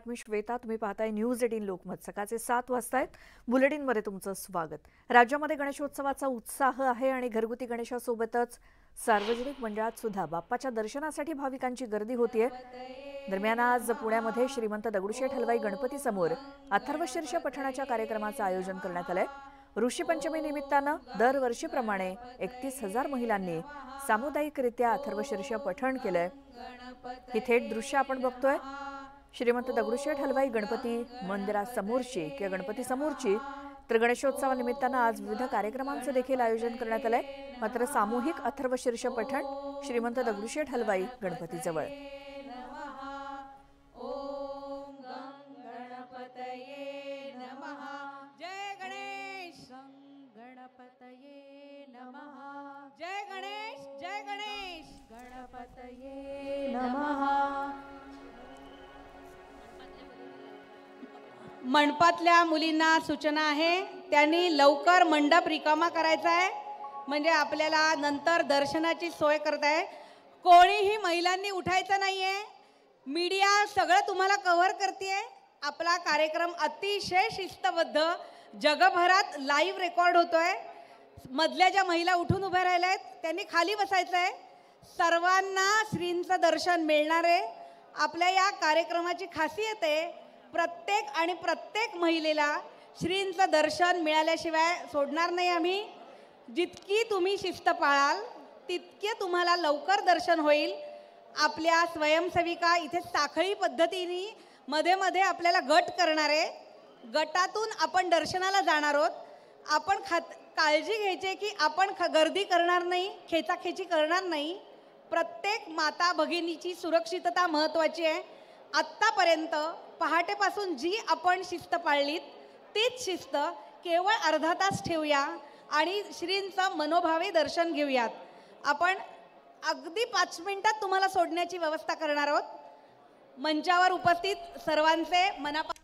मी श्वेता, तुम्ही पाहताय न्यूज 18 लोकमत। सकाळचे 7 वाजता आहेत। बुलेटिनमध्ये तुमचं स्वागत। राज्यामध्ये गणेशोत्सवाचा उत्साह आहे आणि घरगुती गणेशासोबतच सार्वजनिक मंडळात सुद्धा बाप्पाच्या दर्शनासाठी भाविकांची गर्दी होतीये। दरम्यान आज पुण्यामध्ये श्रीमंत दगडूशेठ हलवाई गणपती समोर अथर्वशीर्ष पठणाच्या कार्यक्रमाचं आयोजन करण्यात आलंय। ऋषी पंचमी निमित्तानं दरवर्षीप्रमाणे 31,000 महिलांनी सामुदायिकरित्या अथर्वशीर्ष पठण केलंय। ही थेट दृश्य आपण बघतोय। श्रीमंत दगडूशेठ हलवाई गणपती मंदिरासमोरची किंवा गणपती समोरची तर गणेशोत्सवानिमित्तानं आज विविध कार्यक्रमांचं देखील आयोजन करण्यात आलंय। मात्र सामूहिक अथर्वशीर्ष पठण श्रीमंत दगडूशेठ हलवाई गणपतीजवळ। जय गणेश जय गणेश गणपतये नमः। मंडपातल्या मुलींना सूचना आहे, त्यांनी लवकर मंडप रिकामा करायचा आहे, म्हणजे आपल्याला नंतर दर्शनाची सोय करताय। कोणीही महिलांनी उठायचं नाहीये। मीडिया सगळं तुम्हाला कव्हर करतेय। आपला कार्यक्रम अतिशय शिस्तबद्ध जगभरात लाईव्ह रेकॉर्ड होतोय। मधल्या ज्या महिला उठून उभ्या राहिल्या आहेत त्यांनी खाली बसायचं आहे। सर्वांना श्रींचं दर्शन मिळणार आहे। आपल्या या कार्यक्रमाची खासियत आहे, प्रत्येक महिलेला श्रींचं दर्शन मिळाल्याशिवाय सोडणार नाही आम्ही। जितकी तुम्ही शिस्त पाळाल तितके तुम्हाला लवकर दर्शन होईल। आपल्या स्वयंसेविका इथे साखळी पद्धतीने मध्ये मध्ये आपल्याला गट करणार आहे। गटातून आपण दर्शनाला जाणार आहोत। आपण काळजी घ्यायची की आपण गर्दी करणार नाही, खेचाखेची करणार नाही। प्रत्येक माता भगिनीची सुरक्षितता महत्त्वाची आहे। आत्तापर्यंत पहाटेपासून जी आपण शिस्त पाळलीत तीच शिस्त केवळ अर्धा तास ठेवूया आणि श्रींचं मनोभावे दर्शन घेऊयात। आपण अगदी 5 मिनिटात तुम्हाला सोडण्याची व्यवस्था करणार आहोत। मंचावर उपस्थित सर्वांचे मनापासून